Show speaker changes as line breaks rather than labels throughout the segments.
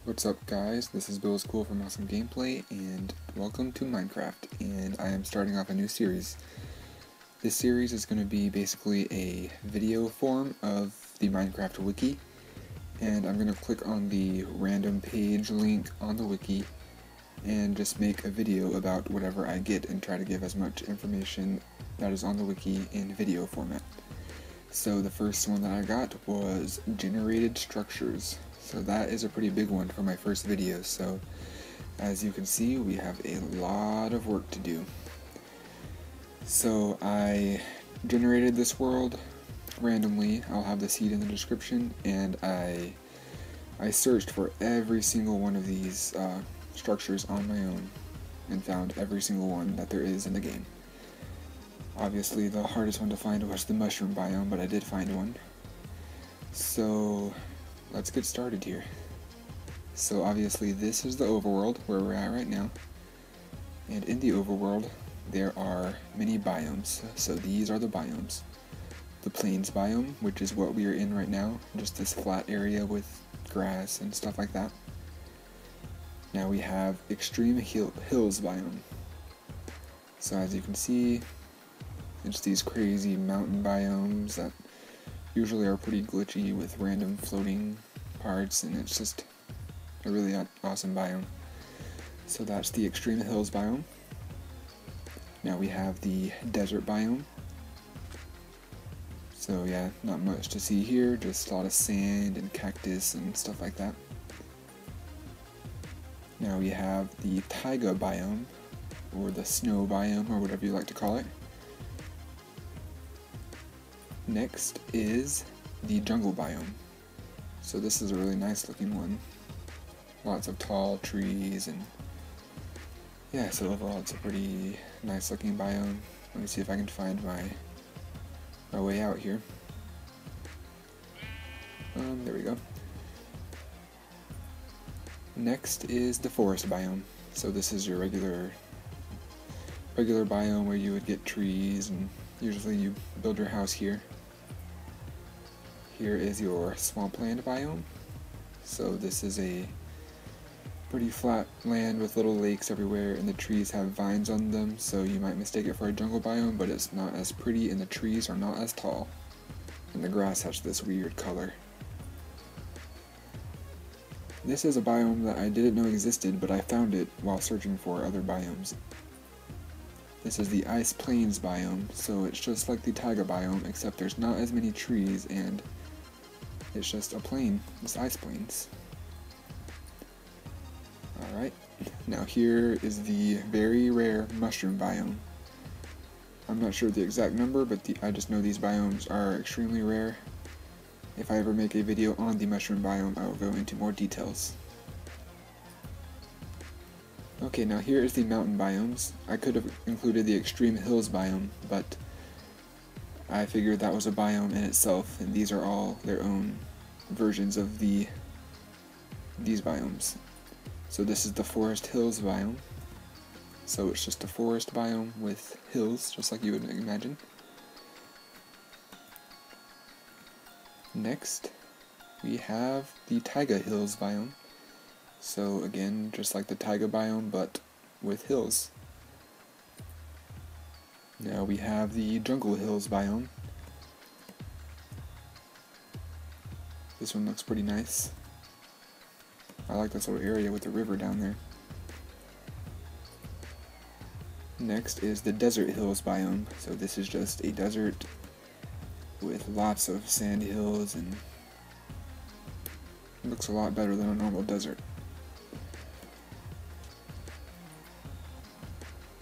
What's up guys, this is Bill School from Awesome Gameplay, and welcome to Minecraft, and I am starting off a new series. This series is going to be basically a video form of the Minecraft Wiki, and I'm going to click on the random page link on the Wiki and just make a video about whatever I get and try to give as much information that is on the Wiki in video format. So the first one that I got was generated structures. So that is a pretty big one for my first video. So as you can see, we have a lot of work to do. So I generated this world randomly. I'll have the seed in the description, and I searched for every single one of these structures on my own and found every single one that there is in the game. Obviously the hardest one to find was the mushroom biome, but I did find one. So let's get started here. So obviously this is the overworld where we're at right now. And in the overworld there are many biomes. So these are the biomes. The plains biome, which is what we are in right now, just this flat area with grass and stuff like that. Now we have extreme hills biome. So as you can see, it's these crazy mountain biomes that usually are pretty glitchy with random floating parts, and it's just a really awesome biome. So that's the extreme hills biome. Now we have the desert biome. So yeah, not much to see here, just a lot of sand and cactus and stuff like that. Now we have the taiga biome, or the snow biome, or whatever you like to call it. Next is the jungle biome. So this is a really nice looking one. Lots of tall trees, and yeah, so overall it's a pretty nice looking biome. Let me see if I can find my way out here. There we go. Next is the forest biome. So this is your regular biome where you would get trees, and usually you build your house here. Here is your Swampland biome. So this is a pretty flat land with little lakes everywhere, and the trees have vines on them, so you might mistake it for a jungle biome, but it's not as pretty and the trees are not as tall. And the grass has this weird color. This is a biome that I didn't know existed, but I found it while searching for other biomes. This is the ice plains biome, so it's just like the taiga biome, except there's not as many trees and it's just a plain, it's ice plains. Alright, now here is the very rare mushroom biome. I'm not sure the exact number, but I just know these biomes are extremely rare. If I ever make a video on the mushroom biome, I will go into more details. Okay, now here is the mountain biomes. I could have included the extreme hills biome, but I figured that was a biome in itself, and these are all their own versions of these biomes. So this is the forest hills biome. So it's just a forest biome with hills, just like you would imagine. Next, we have the Taiga Hills biome. So again, just like the taiga biome, but with hills. Now we have the jungle hills biome. This one looks pretty nice. I like this little area with the river down there. Next is the desert hills biome. So this is just a desert with lots of sand hills, and it looks a lot better than a normal desert.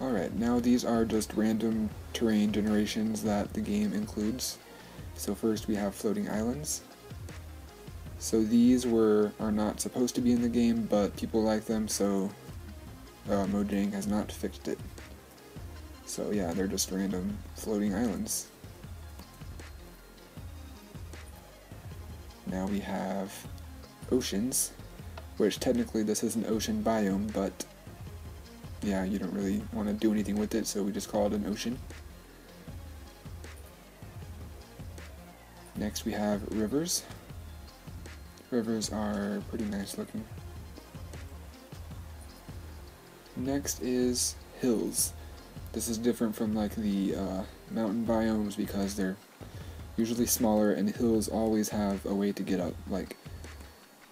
Alright, now these are just random terrain generations that the game includes. So first we have floating islands. So these are not supposed to be in the game, but people like them, so Mojang has not fixed it. So yeah, they're just random floating islands. Now we have oceans, which technically this is an ocean biome, but yeah, you don't really want to do anything with it, so we just call it an ocean. Next we have rivers. Rivers are pretty nice looking. Next is hills. This is different from like the mountain biomes because they're usually smaller, and hills always have a way to get up. Like,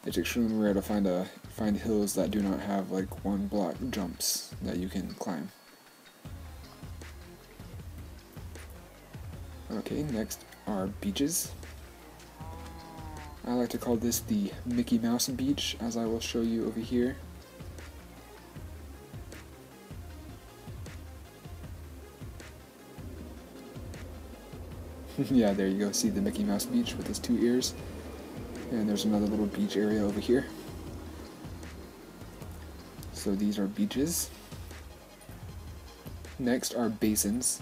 it's extremely rare to find hills that do not have like one block jumps that you can climb. Okay, next are beaches. I like to call this the Mickey Mouse beach, as I will show you over here. Yeah, there you go, see the Mickey Mouse beach with his 2 ears. And there's another little beach area over here. So these are beaches. Next are basins.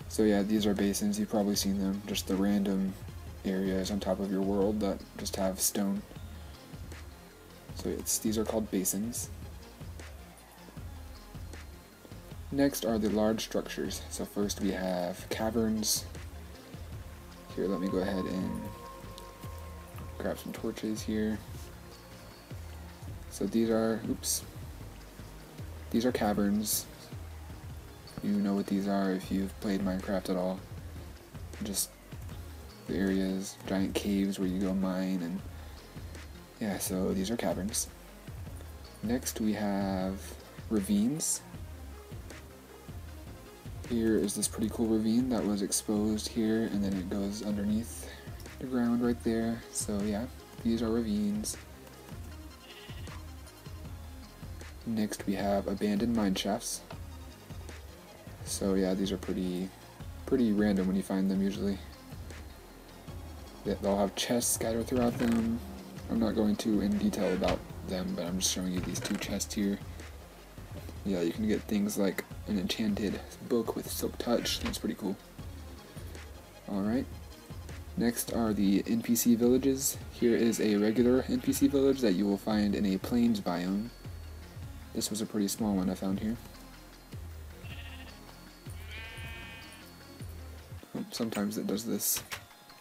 So yeah, these are basins, you've probably seen them, just the random areas on top of your world that just have stone. So these are called basins. Next are the large structures. So first we have caverns. Here, let me go ahead and grab some torches here. So these are caverns. You know what these are if you've played Minecraft at all. Just the areas, giant caves where you go mine, and yeah, so these are caverns. Next we have ravines. Here is this pretty cool ravine that was exposed here, and then it goes underneath the ground right there. So yeah, these are ravines. Next we have abandoned mineshafts. So yeah, these are pretty random when you find them usually. They'll have chests scattered throughout them. I'm not going too in detail about them, but I'm just showing you these 2 chests here. Yeah, you can get things like an enchanted book with silk touch. That's pretty cool. Alright. Next are the NPC villages. Here is a regular NPC village that you will find in a plains biome. This was a pretty small one I found here. Oh, sometimes it does this.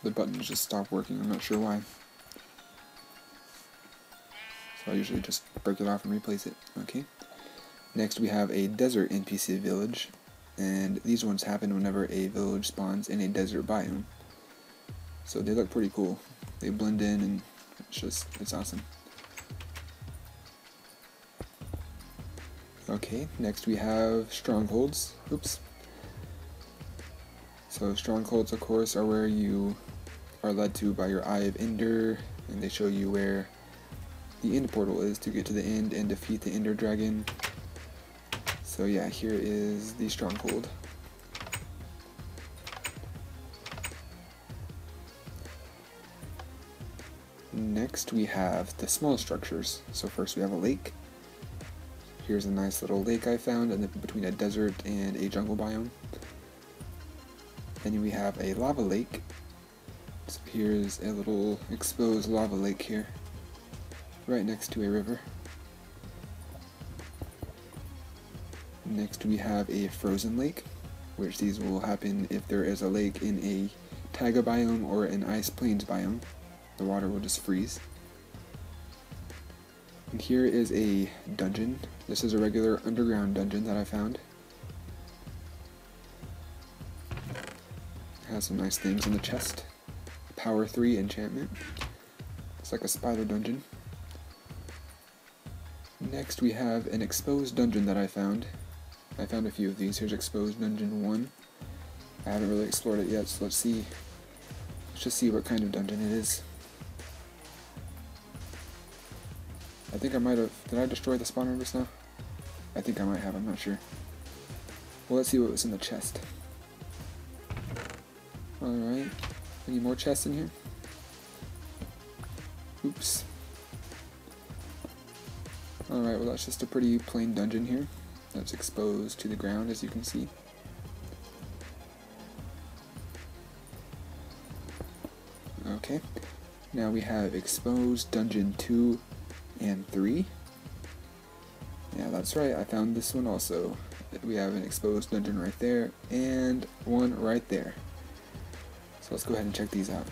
The buttons just stop working, I'm not sure why. So I usually just break it off and replace it. Okay. Next we have a desert NPC village, and these ones happen whenever a village spawns in a desert biome. So they look pretty cool. They blend in, and it's awesome. Okay, next we have strongholds. Oops. So strongholds, of course, are where you are led to by your Eye of Ender, and they show you where the end portal is to get to the end and defeat the Ender Dragon. So yeah, here is the stronghold. Next we have the small structures. So first we have a lake. Here's a nice little lake I found between a desert and a jungle biome. Then we have a lava lake. So here's a little exposed lava lake here, right next to a river. Next we have a frozen lake, which these will happen if there is a lake in a taiga biome or an ice plains biome. The water will just freeze. And here is a dungeon. This is a regular underground dungeon that I found. It has some nice things in the chest. Power 3 enchantment. It's like a spider dungeon. Next we have an exposed dungeon that I found. I found a few of these. Here's exposed dungeon 1. I haven't really explored it yet, so let's just see what kind of dungeon it is. I think I might have, did I destroy the spawner just now? I think I might have, I'm not sure. Well, let's see what was in the chest. Alright, any more chests in here? Oops. Alright, well that's just a pretty plain dungeon here. That's exposed to the ground, as you can see. Okay, now we have exposed dungeon 2 and 3. Yeah, that's right, I found this one also. We have an exposed dungeon right there, and one right there. So let's go ahead and check these out.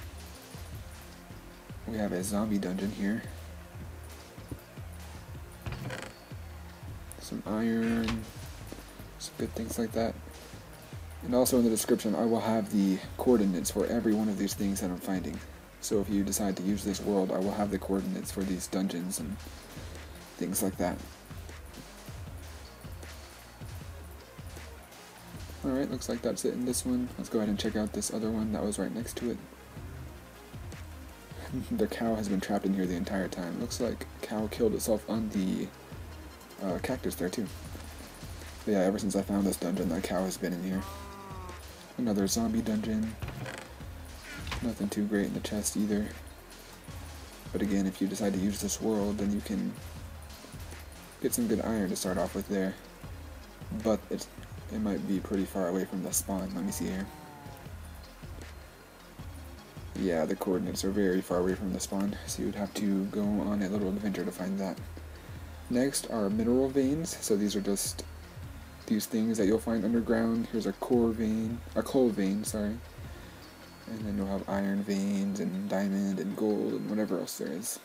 We have a zombie dungeon here. some iron, some good things like that. And also in the description I will have the coordinates for every one of these things that I'm finding. So if you decide to use this world, I will have the coordinates for these dungeons and things like that. Alright, looks like that's it in this one. Let's go ahead and check out this other one that was right next to it. The cow has been trapped in here the entire time. Looks like a cow killed itself on the cactus there too. But yeah, ever since I found this dungeon, that cow has been in here. Another zombie dungeon. Nothing too great in the chest either. But again, if you decide to use this world, then you can get some good iron to start off with there. But it might be pretty far away from the spawn. Let me see here. Yeah, the coordinates are very far away from the spawn, so you would have to go on a little adventure to find that. Next are mineral veins. So these are just these things that you'll find underground. Here's a coal vein, sorry. And then you'll have iron veins and diamond and gold and whatever else there is.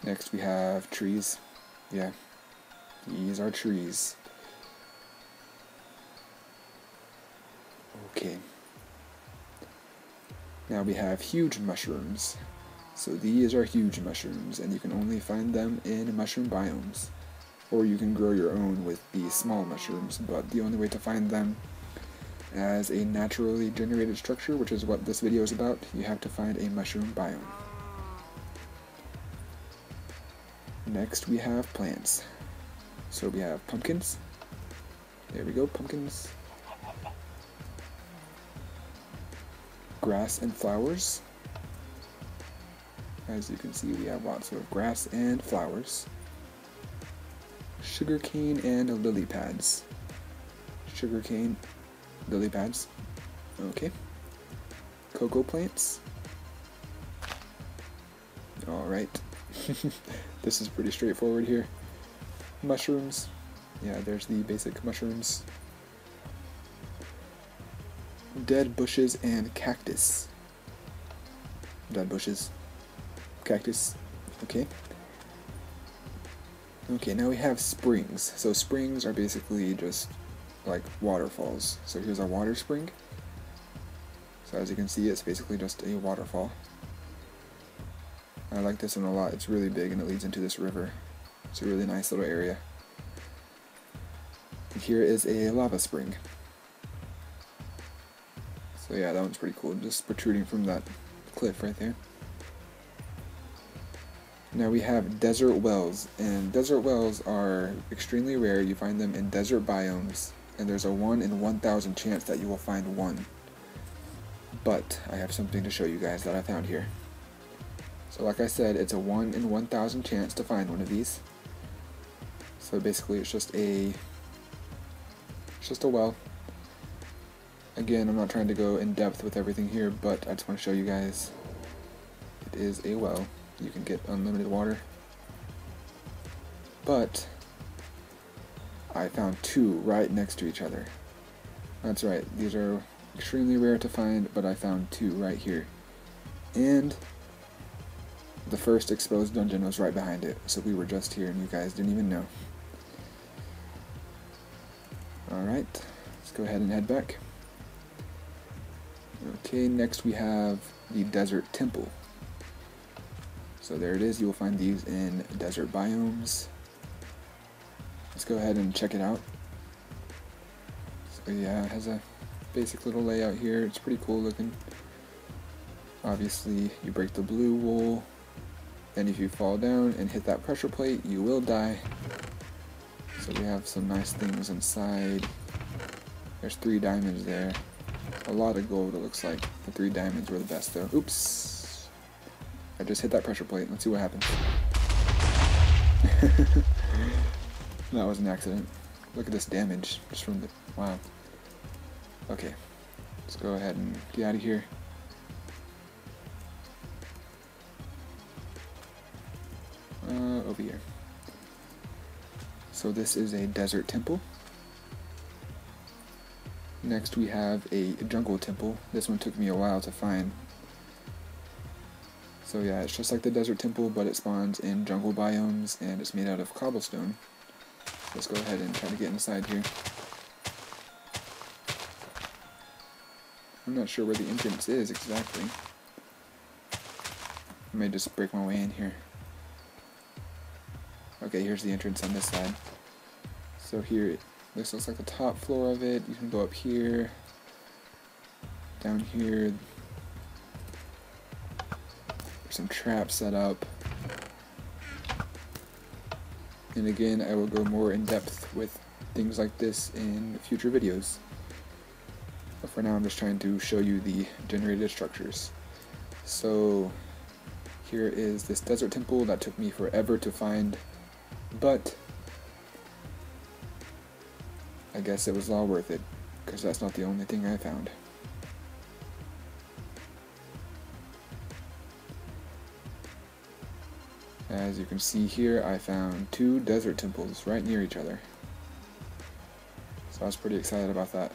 Next we have trees. Yeah, these are trees. Okay. Now we have huge mushrooms. So these are huge mushrooms, and you can only find them in mushroom biomes. Or you can grow your own with the small mushrooms, but the only way to find them as a naturally generated structure, which is what this video is about, you have to find a mushroom biome. Next we have plants. So we have pumpkins. There we go, pumpkins. Grass and flowers. As you can see, we have lots of grass and flowers. Sugarcane and lily pads. Sugarcane, lily pads. Okay. Cocoa plants. Alright. This is pretty straightforward here. Mushrooms. Yeah, there's the basic mushrooms. Dead bushes and cactus. Dead bushes. Cactus. Okay. Okay, now we have springs. So springs are basically just like waterfalls. So here's a water spring. So as you can see, it's basically just a waterfall. I like this one a lot. It's really big and it leads into this river. It's a really nice little area. And here is a lava spring. So yeah, that one's pretty cool, just protruding from that cliff right there. Now we have desert wells, and desert wells are extremely rare. You find them in desert biomes, and there's a 1 in 1,000 chance that you will find one. But I have something to show you guys that I found here. So like I said, it's a 1 in 1,000 chance to find one of these. So basically it's just a well. Again, I'm not trying to go in depth with everything here, but I just want to show you guys it is a well. You can get unlimited water. But I found 2 right next to each other. That's right, these are extremely rare to find, but I found 2 right here. And the first exposed dungeon was right behind it, so we were just here and you guys didn't even know. Alright, let's go ahead and head back. Okay, next we have the desert temple. So there it is, you will find these in desert biomes. Let's go ahead and check it out. So yeah, it has a basic little layout here. It's pretty cool looking. Obviously, you break the blue wool, and if you fall down and hit that pressure plate, you will die. So we have some nice things inside. There's 3 diamonds there. A lot of gold, it looks like. The 3 diamonds were the best though. Oops! I just hit that pressure plate. Let's see what happens. That was an accident. Look at this damage just from the... wow. Okay. Let's go ahead and get out of here. Over here. So this is a desert temple. Next we have a jungle temple. This one took me a while to find. So yeah, it's just like the desert temple, but it spawns in jungle biomes, and it's made out of cobblestone. let's go ahead and try to get inside here. I'm not sure where the entrance is exactly. I may just break my way in here. Okay, here's the entrance on this side. So here, this looks like the top floor of it. You can go up here, down here. There's some traps set up. And again, I will go more in depth with things like this in future videos. But for now, I'm just trying to show you the generated structures. So here is this desert temple that took me forever to find, but I guess it was all worth it, because that's not the only thing I found. As you can see here, I found 2 desert temples right near each other. So I was pretty excited about that.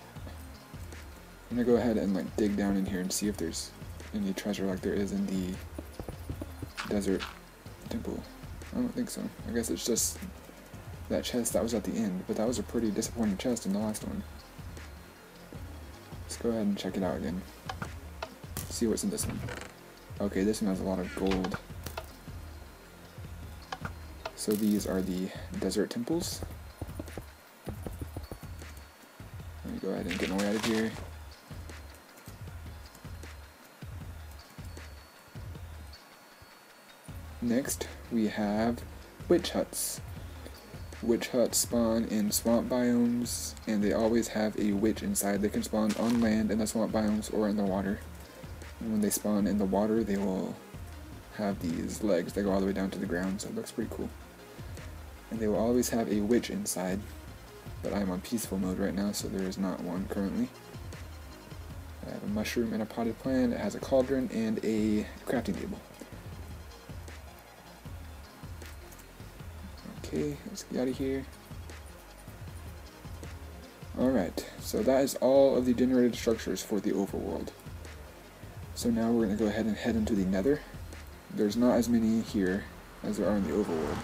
I'm gonna go ahead and like dig down in here and see if there's any treasure like there is in the desert temple. I don't think so. I guess it's just that chest that was at the end, but that was a pretty disappointing chest in the last one. Let's go ahead and check it out again. See what's in this one. Okay, this one has a lot of gold. So these are the desert temples. Let me go ahead and get my way out of here. Next, we have witch huts. Witch huts spawn in swamp biomes, and they always have a witch inside. They can spawn on land in the swamp biomes or in the water. And when they spawn in the water, they will have these legs that go all the way down to the ground, so it looks pretty cool. And they will always have a witch inside, but I'm on peaceful mode right now, so there is not one currently. I have a mushroom and a potted plant. It has a cauldron and a crafting table. Okay, let's get out of here. Alright, so that is all of the generated structures for the overworld. So now we're going to go ahead and head into the nether. There's not as many here as there are in the overworld.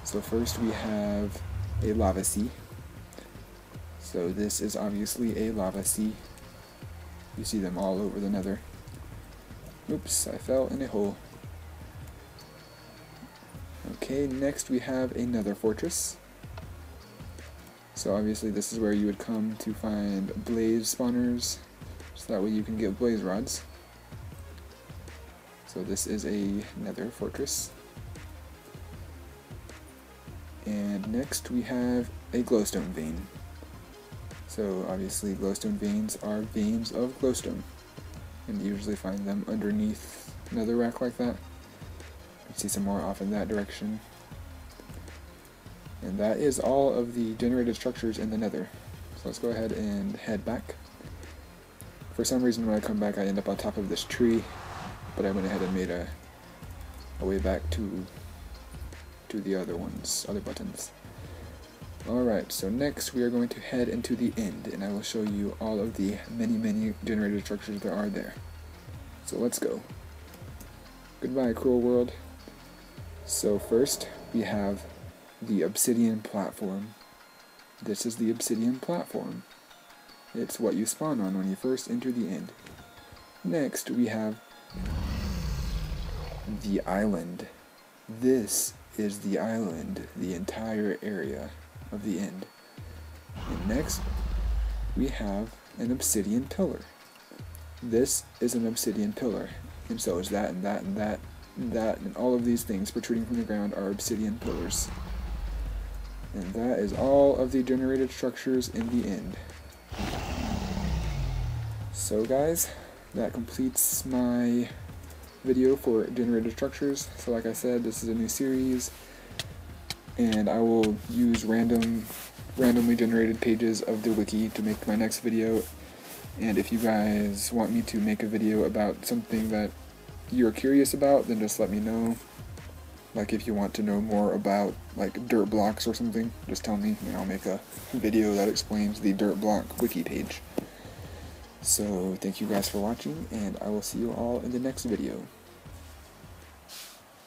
So first we have a lava sea. So this is obviously a lava sea. You see them all over the nether. Oops, I fell in a hole. Okay, next we have another fortress. So obviously this is where you would come to find blaze spawners, so that way you can get blaze rods. So this is a nether fortress. And next we have a glowstone vein. So obviously glowstone veins are veins of glowstone, and you usually find them underneath netherrack like that. See some more off in that direction. And that is all of the generated structures in the nether. So let's go ahead and head back. For some reason when I come back I end up on top of this tree, but I went ahead and made a way back to the other buttons. Alright, so next we are going to head into the end, and I will show you all of the many generated structures there are there. So let's go. Goodbye, cruel world. So first, we have the obsidian platform. This is the obsidian platform. It's what you spawn on when you first enter the end. Next, we have the island. This is the island, the entire area of the end. And next, we have an obsidian pillar. This is an obsidian pillar, and so is that, and that, and that, and that, and all of these things protruding from the ground are obsidian pillars. And that is all of the generated structures in the end. So guys, that completes my video for generated structures. So like I said, this is a new series, and I will use randomly generated pages of the wiki to make my next video. And if you guys want me to make a video about something that you're curious about, then just let me know. Like if you want to know more about like dirt blocks or something, just tell me and I'll make a video that explains the dirt block wiki page. So thank you guys for watching, and I will see you all in the next video.